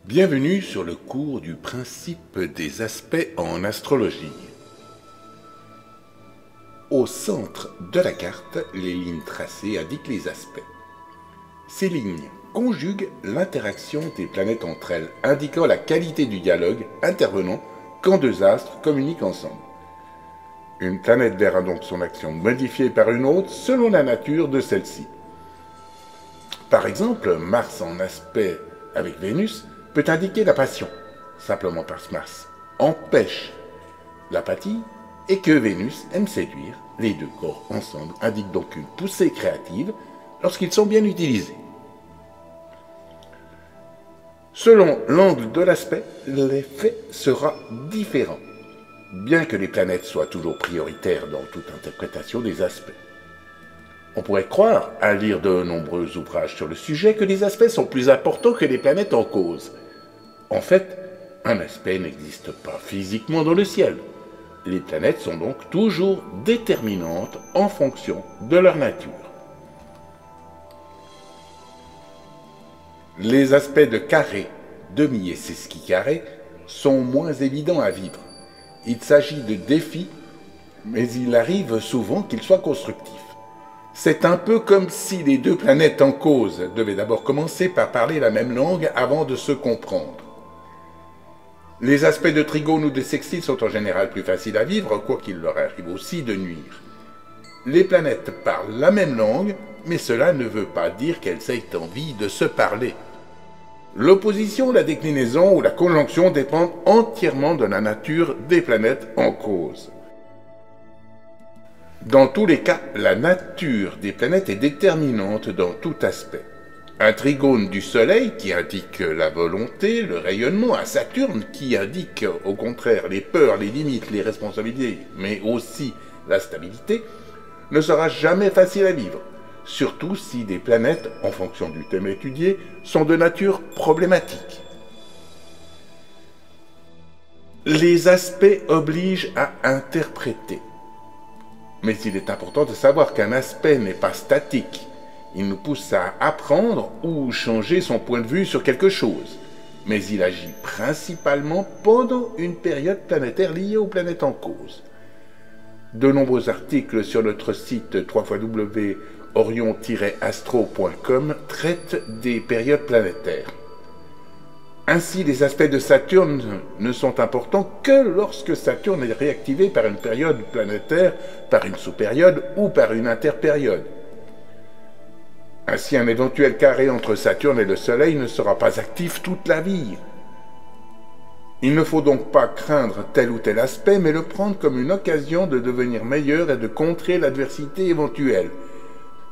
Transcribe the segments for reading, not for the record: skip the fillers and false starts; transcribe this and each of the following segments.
Bienvenue sur le cours du principe des aspects en astrologie. Au centre de la carte, les lignes tracées indiquent les aspects. Ces lignes conjuguent l'interaction des planètes entre elles, indiquant la qualité du dialogue intervenant quand deux astres communiquent ensemble. Une planète verra donc son action modifiée par une autre selon la nature de celle-ci. Par exemple, Mars en aspect avec Vénus peut indiquer la passion, simplement parce que Mars empêche l'apathie et que Vénus aime séduire. Les deux corps ensemble indiquent donc une poussée créative lorsqu'ils sont bien utilisés. Selon l'angle de l'aspect, l'effet sera différent, bien que les planètes soient toujours prioritaires dans toute interprétation des aspects. On pourrait croire, à lire de nombreux ouvrages sur le sujet, que les aspects sont plus importants que les planètes en cause. En fait, un aspect n'existe pas physiquement dans le ciel. Les planètes sont donc toujours déterminantes en fonction de leur nature. Les aspects de carré, demi et sesquicarré sont moins évidents à vivre. Il s'agit de défis, mais il arrive souvent qu'ils soient constructifs. C'est un peu comme si les deux planètes en cause devaient d'abord commencer par parler la même langue avant de se comprendre. Les aspects de trigone ou de sextile sont en général plus faciles à vivre, quoiqu'il leur arrive aussi de nuire. Les planètes parlent la même langue, mais cela ne veut pas dire qu'elles aient envie de se parler. L'opposition, la déclinaison ou la conjonction dépendent entièrement de la nature des planètes en cause. Dans tous les cas, la nature des planètes est déterminante dans tout aspect. Un trigone du Soleil qui indique la volonté, le rayonnement, un Saturne qui indique au contraire les peurs, les limites, les responsabilités, mais aussi la stabilité, ne sera jamais facile à vivre, surtout si des planètes, en fonction du thème étudié, sont de nature problématique. Les aspects obligent à interpréter. Mais il est important de savoir qu'un aspect n'est pas statique. Il nous pousse à apprendre ou changer son point de vue sur quelque chose. Mais il agit principalement pendant une période planétaire liée aux planètes en cause. De nombreux articles sur notre site www.orion-astro.com traitent des périodes planétaires. Ainsi, les aspects de Saturne ne sont importants que lorsque Saturne est réactivé par une période planétaire, par une sous-période ou par une interpériode. Ainsi, un éventuel carré entre Saturne et le Soleil ne sera pas actif toute la vie. Il ne faut donc pas craindre tel ou tel aspect, mais le prendre comme une occasion de devenir meilleur et de contrer l'adversité éventuelle,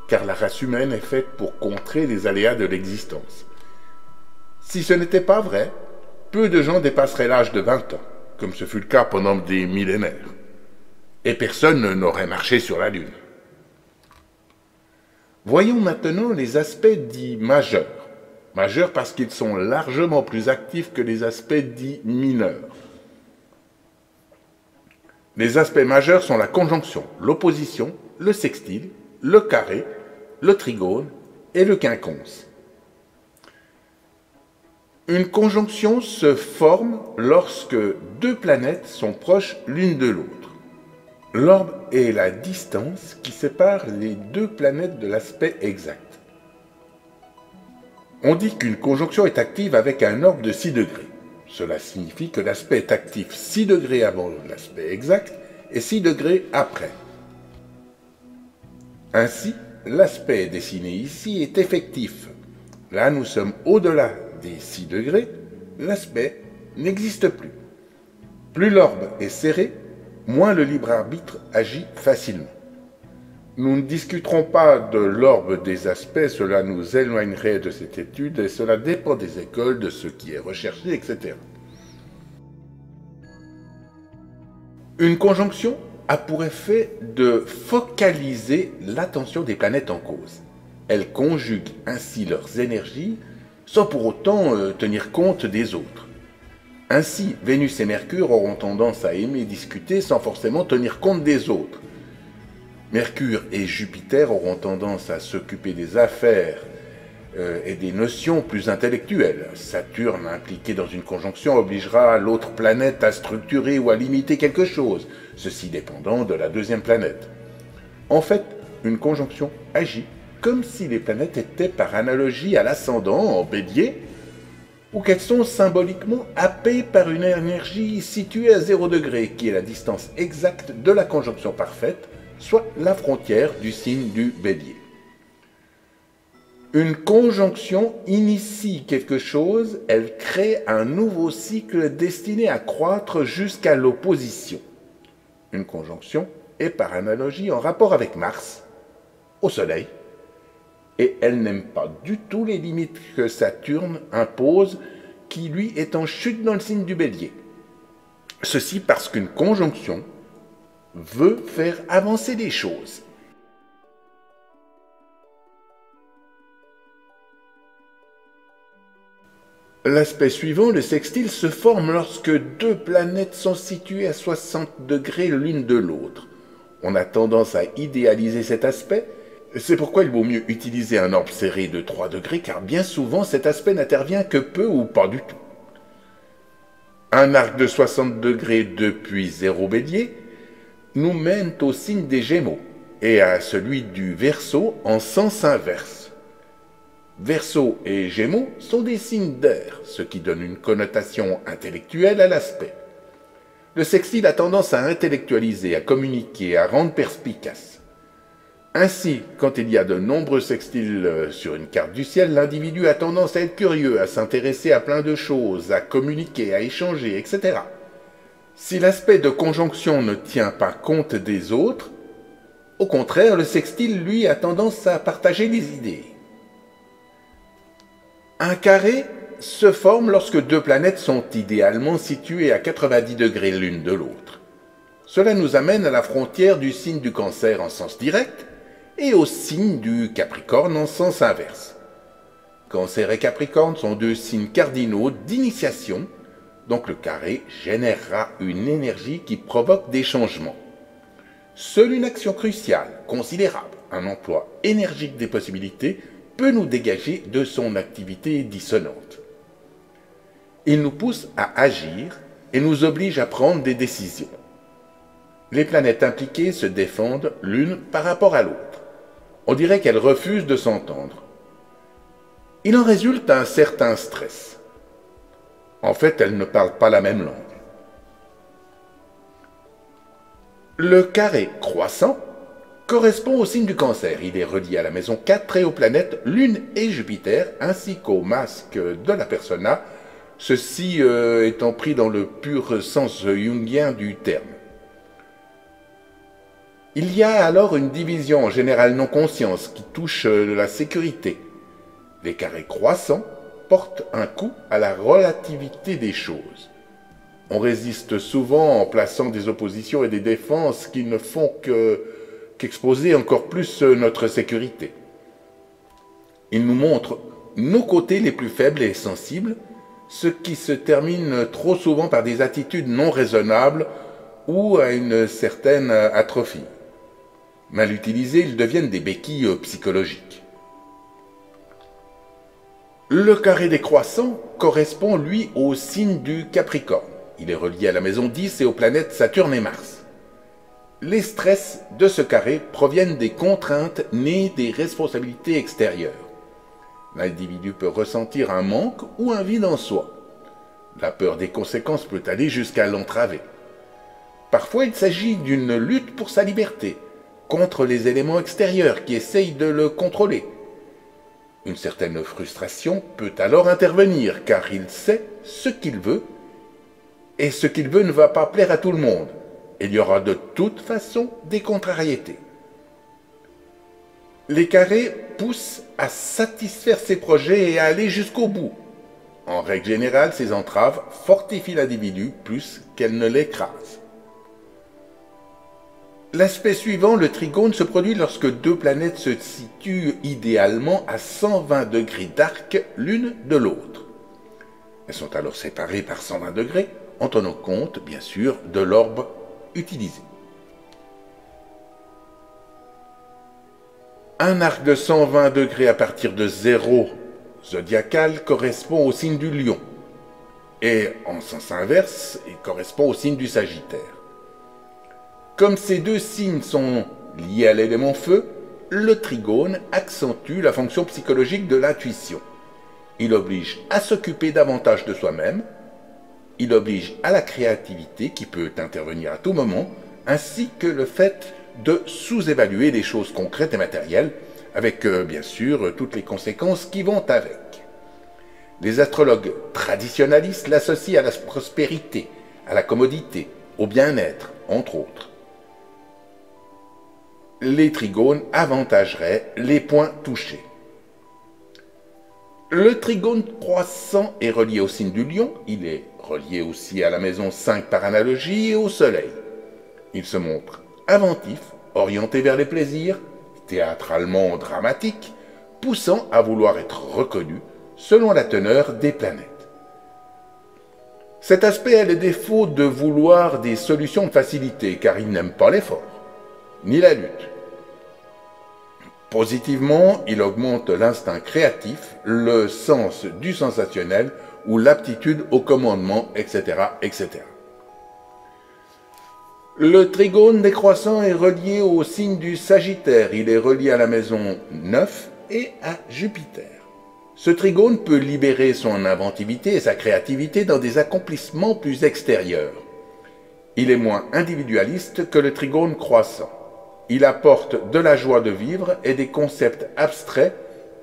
car la race humaine est faite pour contrer les aléas de l'existence. Si ce n'était pas vrai, peu de gens dépasseraient l'âge de 20 ans, comme ce fut le cas pendant des millénaires. Et personne n'aurait marché sur la Lune. Voyons maintenant les aspects dits majeurs. Majeurs parce qu'ils sont largement plus actifs que les aspects dits mineurs. Les aspects majeurs sont la conjonction, l'opposition, le sextile, le carré, le trigone et le quinconce. Une conjonction se forme lorsque deux planètes sont proches l'une de l'autre. L'orbe est la distance qui sépare les deux planètes de l'aspect exact. On dit qu'une conjonction est active avec un orbe de 6 degrés. Cela signifie que l'aspect est actif 6 degrés avant l'aspect exact et 6 degrés après. Ainsi, l'aspect dessiné ici est effectif. Là, nous sommes au-delà des 6 degrés, l'aspect n'existe plus. Plus l'orbe est serré, moins le libre arbitre agit facilement. Nous ne discuterons pas de l'orbe des aspects, cela nous éloignerait de cette étude et cela dépend des écoles, de ce qui est recherché, etc. Une conjonction a pour effet de focaliser l'attention des planètes en cause. Elles conjuguent ainsi leurs énergies sans pour autant tenir compte des autres. Ainsi, Vénus et Mercure auront tendance à aimer discuter sans forcément tenir compte des autres. Mercure et Jupiter auront tendance à s'occuper des affaires et des notions plus intellectuelles. Saturne impliqué dans une conjonction obligera l'autre planète à structurer ou à limiter quelque chose, ceci dépendant de la deuxième planète. En fait, une conjonction agit comme si les planètes étaient par analogie à l'ascendant en bélier, ou qu'elles sont symboliquement happées par une énergie située à 0 degré, qui est la distance exacte de la conjonction parfaite, soit la frontière du signe du bélier. Une conjonction initie quelque chose, elle crée un nouveau cycle destiné à croître jusqu'à l'opposition. Une conjonction est par analogie en rapport avec Mars, au Soleil, et elle n'aime pas du tout les limites que Saturne impose, qui lui est en chute dans le signe du Bélier. Ceci parce qu'une conjonction veut faire avancer les choses. L'aspect suivant, le sextile, se forme lorsque deux planètes sont situées à 60 degrés l'une de l'autre. On a tendance à idéaliser cet aspect. C'est pourquoi il vaut mieux utiliser un orbe serré de 3 degrés, car bien souvent cet aspect n'intervient que peu ou pas du tout. Un arc de 60 degrés depuis 0 bélier nous mène au signe des Gémeaux et à celui du Verseau en sens inverse. Verseau et Gémeaux sont des signes d'air, ce qui donne une connotation intellectuelle à l'aspect. Le sextile a tendance à intellectualiser, à communiquer, à rendre perspicace. Ainsi, quand il y a de nombreux sextiles sur une carte du ciel, l'individu a tendance à être curieux, à s'intéresser à plein de choses, à communiquer, à échanger, etc. Si l'aspect de conjonction ne tient pas compte des autres, au contraire, le sextile, lui, a tendance à partager les idées. Un carré se forme lorsque deux planètes sont idéalement situées à 90 degrés l'une de l'autre. Cela nous amène à la frontière du signe du Cancer en sens direct et au signe du Capricorne en sens inverse. Cancer et Capricorne sont deux signes cardinaux d'initiation, donc le carré générera une énergie qui provoque des changements. Seule une action cruciale, considérable, un emploi énergique des possibilités, peut nous dégager de son activité dissonante. Il nous pousse à agir et nous oblige à prendre des décisions. Les planètes impliquées se défendent l'une par rapport à l'autre. On dirait qu'elles refusent de s'entendre. Il en résulte un certain stress. En fait, elles ne parlent pas la même langue. Le carré croissant correspond au signe du Cancer. Il est relié à la maison 4 et aux planètes Lune et Jupiter, ainsi qu'au masque de la persona, ceci étant pris dans le pur sens jungien du terme. Il y a alors une division en général non-conscience qui touche la sécurité. Les carrés croissants portent un coup à la relativité des choses. On résiste souvent en plaçant des oppositions et des défenses qui ne font qu'exposer encore plus notre sécurité. Ils nous montrent nos côtés les plus faibles et sensibles, ce qui se termine trop souvent par des attitudes non raisonnables ou à une certaine atrophie. Mal utilisés, ils deviennent des béquilles psychologiques. Le carré décroissant correspond, lui, au signe du Capricorne. Il est relié à la maison 10 et aux planètes Saturne et Mars. Les stress de ce carré proviennent des contraintes nées des responsabilités extérieures. L'individu peut ressentir un manque ou un vide en soi. La peur des conséquences peut aller jusqu'à l'entraver. Parfois, il s'agit d'une lutte pour sa liberté, contre les éléments extérieurs qui essayent de le contrôler. Une certaine frustration peut alors intervenir, car il sait ce qu'il veut, et ce qu'il veut ne va pas plaire à tout le monde. Il y aura de toute façon des contrariétés. Les carrés poussent à satisfaire ses projets et à aller jusqu'au bout. En règle générale, ces entraves fortifient l'individu plus qu'elles ne l'écrasent. L'aspect suivant, le trigone, se produit lorsque deux planètes se situent idéalement à 120 degrés d'arc l'une de l'autre. Elles sont alors séparées par 120 degrés, en tenant compte, bien sûr, de l'orbe utilisé. Un arc de 120 degrés à partir de 0 zodiacal correspond au signe du Lion et en sens inverse, il correspond au signe du Sagittaire. Comme ces deux signes sont liés à l'élément feu, le trigone accentue la fonction psychologique de l'intuition. Il oblige à s'occuper davantage de soi-même, il oblige à la créativité qui peut intervenir à tout moment, ainsi que le fait de sous-évaluer les choses concrètes et matérielles, avec bien sûr toutes les conséquences qui vont avec. Les astrologues traditionnalistes l'associent à la prospérité, à la commodité, au bien-être, entre autres. Les trigones avantageraient les points touchés. Le trigone croissant est relié au signe du Lion, il est relié aussi à la maison 5 par analogie et au soleil. Il se montre inventif, orienté vers les plaisirs, théâtralement dramatique, poussant à vouloir être reconnu selon la teneur des planètes. Cet aspect a le défaut de vouloir des solutions de facilité, car il n'aime pas l'effort, ni la lutte. Positivement, il augmente l'instinct créatif, le sens du sensationnel ou l'aptitude au commandement, etc., etc. Le trigone décroissant est relié au signe du Sagittaire. Il est relié à la maison 9 et à Jupiter. Ce trigone peut libérer son inventivité et sa créativité dans des accomplissements plus extérieurs. Il est moins individualiste que le trigone croissant. Il apporte de la joie de vivre et des concepts abstraits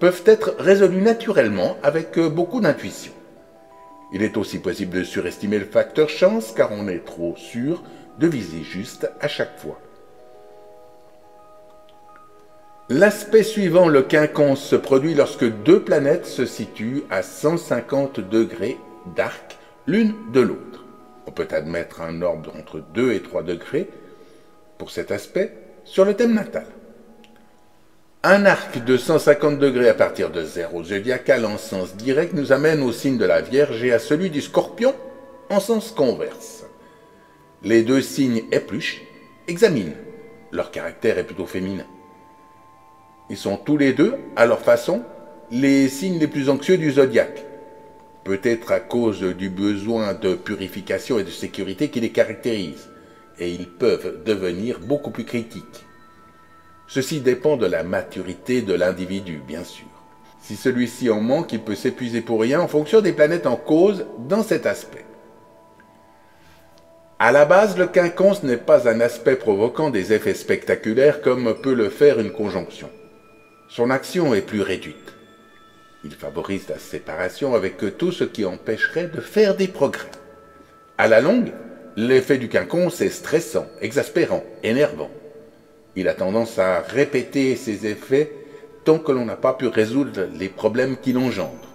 peuvent être résolus naturellement avec beaucoup d'intuition. Il est aussi possible de surestimer le facteur chance car on est trop sûr de viser juste à chaque fois. L'aspect suivant, le quinconce, se produit lorsque deux planètes se situent à 150 degrés d'arc l'une de l'autre. On peut admettre un ordre entre 2 et 3 degrés pour cet aspect sur le thème natal. Un arc de 150 degrés à partir de 0 zodiacal en sens direct nous amène au signe de la Vierge et à celui du Scorpion en sens converse. Les deux signes épluchent, examinent. Leur caractère est plutôt féminin. Ils sont tous les deux, à leur façon, les signes les plus anxieux du zodiaque. Peut-être à cause du besoin de purification et de sécurité qui les caractérise. Et ils peuvent devenir beaucoup plus critiques. Ceci dépend de la maturité de l'individu, bien sûr. Si celui-ci en manque, il peut s'épuiser pour rien en fonction des planètes en cause dans cet aspect. À la base, le quinconce n'est pas un aspect provoquant des effets spectaculaires comme peut le faire une conjonction. Son action est plus réduite. Il favorise la séparation avec tout ce qui empêcherait de faire des progrès. À la longue, l'effet du quinconce est stressant, exaspérant, énervant. Il a tendance à répéter ses effets tant que l'on n'a pas pu résoudre les problèmes qu'il engendre.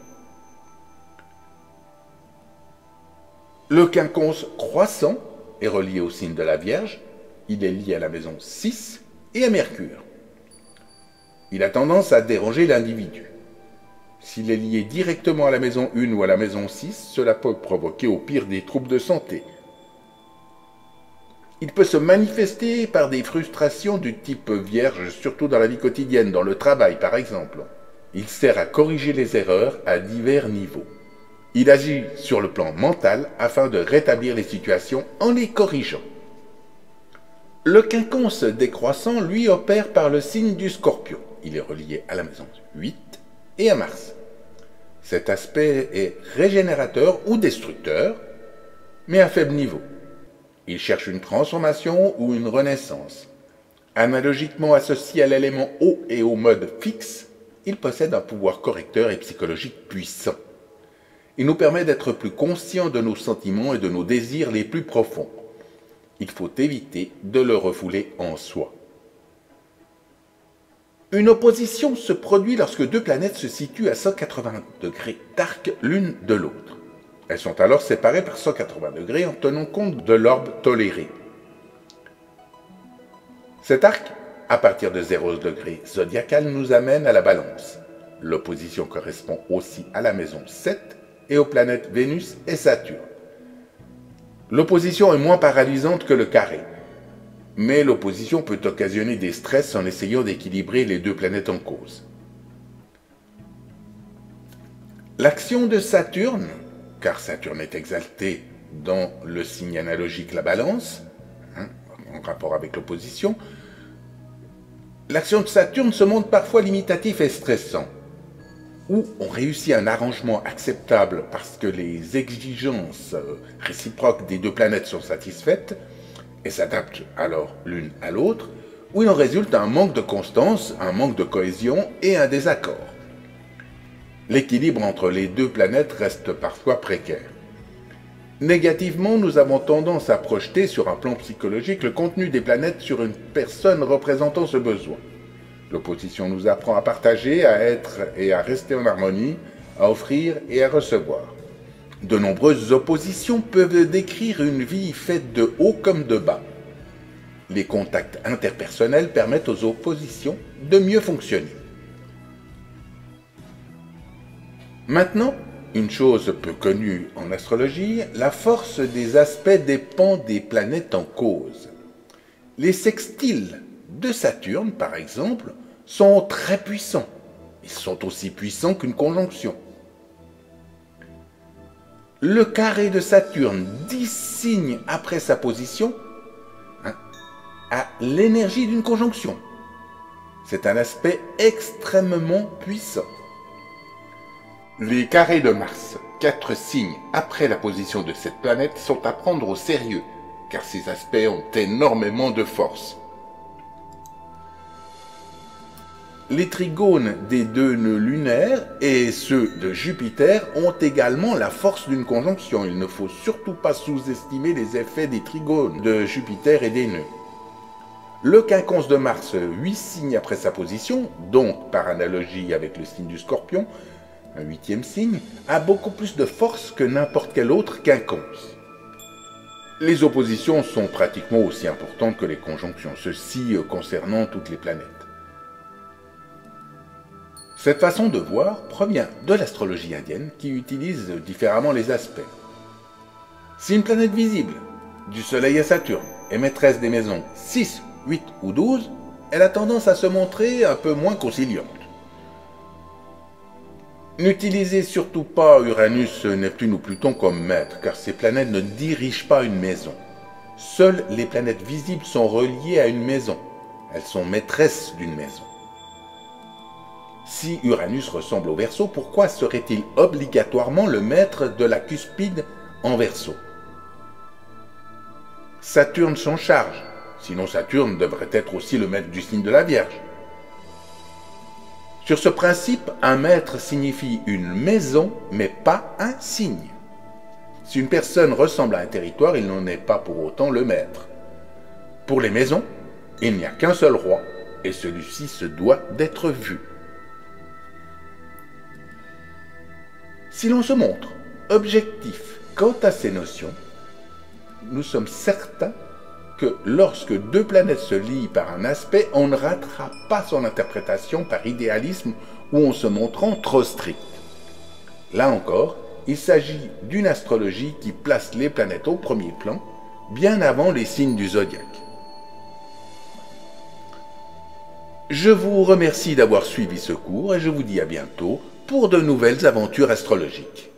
Le quinconce croissant est relié au signe de la Vierge. Il est lié à la maison 6 et à Mercure. Il a tendance à déranger l'individu. S'il est lié directement à la maison 1 ou à la maison 6, cela peut provoquer au pire des troubles de santé. Il peut se manifester par des frustrations du type Vierge, surtout dans la vie quotidienne, dans le travail par exemple. Il sert à corriger les erreurs à divers niveaux. Il agit sur le plan mental afin de rétablir les situations en les corrigeant. Le quinconce décroissant, lui, opère par le signe du Scorpion. Il est relié à la maison 8 et à Mars. Cet aspect est régénérateur ou destructeur, mais à faible niveau. Il cherche une transformation ou une renaissance. Analogiquement associé à l'élément eau et au mode fixe, il possède un pouvoir correcteur et psychologique puissant. Il nous permet d'être plus conscients de nos sentiments et de nos désirs les plus profonds. Il faut éviter de le refouler en soi. Une opposition se produit lorsque deux planètes se situent à 180 degrés d'arc l'une de l'autre. Elles sont alors séparées par 180 degrés en tenant compte de l'orbe toléré. Cet arc, à partir de 0 degré zodiacal, nous amène à la Balance. L'opposition correspond aussi à la maison 7 et aux planètes Vénus et Saturne. L'opposition est moins paralysante que le carré, mais l'opposition peut occasionner des stress en essayant d'équilibrer les deux planètes en cause. L'action de Saturne, car Saturne est exalté dans le signe analogique la Balance, en rapport avec l'opposition, l'action de Saturne se montre parfois limitative et stressant, où on réussit un arrangement acceptable parce que les exigences réciproques des deux planètes sont satisfaites et s'adaptent alors l'une à l'autre, où il en résulte un manque de constance, un manque de cohésion et un désaccord. L'équilibre entre les deux planètes reste parfois précaire. Négativement, nous avons tendance à projeter sur un plan psychologique le contenu des planètes sur une personne représentant ce besoin. L'opposition nous apprend à partager, à être et à rester en harmonie, à offrir et à recevoir. De nombreuses oppositions peuvent décrire une vie faite de haut comme de bas. Les contacts interpersonnels permettent aux oppositions de mieux fonctionner. Maintenant, une chose peu connue en astrologie, la force des aspects dépend des planètes en cause. Les sextiles de Saturne, par exemple, sont très puissants. Ils sont aussi puissants qu'une conjonction. Le carré de Saturne, 10 signes après sa position, a l'énergie d'une conjonction. C'est un aspect extrêmement puissant. Les carrés de Mars, 4 signes après la position de cette planète, sont à prendre au sérieux, car ces aspects ont énormément de force. Les trigones des deux nœuds lunaires et ceux de Jupiter ont également la force d'une conjonction. Il ne faut surtout pas sous-estimer les effets des trigones de Jupiter et des nœuds. Le quinconce de Mars, 8 signes après sa position, donc par analogie avec le signe du Scorpion, un 8e signe, a beaucoup plus de force que n'importe quel autre quinconce. Les oppositions sont pratiquement aussi importantes que les conjonctions, ceci concernant toutes les planètes. Cette façon de voir provient de l'astrologie indienne qui utilise différemment les aspects. Si une planète visible, du Soleil à Saturne, est maîtresse des maisons 6, 8 ou 12, elle a tendance à se montrer un peu moins conciliante. N'utilisez surtout pas Uranus, Neptune ou Pluton comme maîtres, car ces planètes ne dirigent pas une maison. Seules les planètes visibles sont reliées à une maison. Elles sont maîtresses d'une maison. Si Uranus ressemble au Verseau, pourquoi serait-il obligatoirement le maître de la cuspide en Verseau? Saturne s'en charge, sinon Saturne devrait être aussi le maître du signe de la Vierge. Sur ce principe, un maître signifie une maison, mais pas un signe. Si une personne ressemble à un territoire, il n'en est pas pour autant le maître. Pour les maisons, il n'y a qu'un seul roi, et celui-ci se doit d'être vu. Si l'on se montre objectif quant à ces notions, nous sommes certains que lorsque deux planètes se lient par un aspect, on ne ratera pas son interprétation par idéalisme ou en se montrant trop strict. Là encore, il s'agit d'une astrologie qui place les planètes au premier plan, bien avant les signes du zodiaque. Je vous remercie d'avoir suivi ce cours et je vous dis à bientôt pour de nouvelles aventures astrologiques.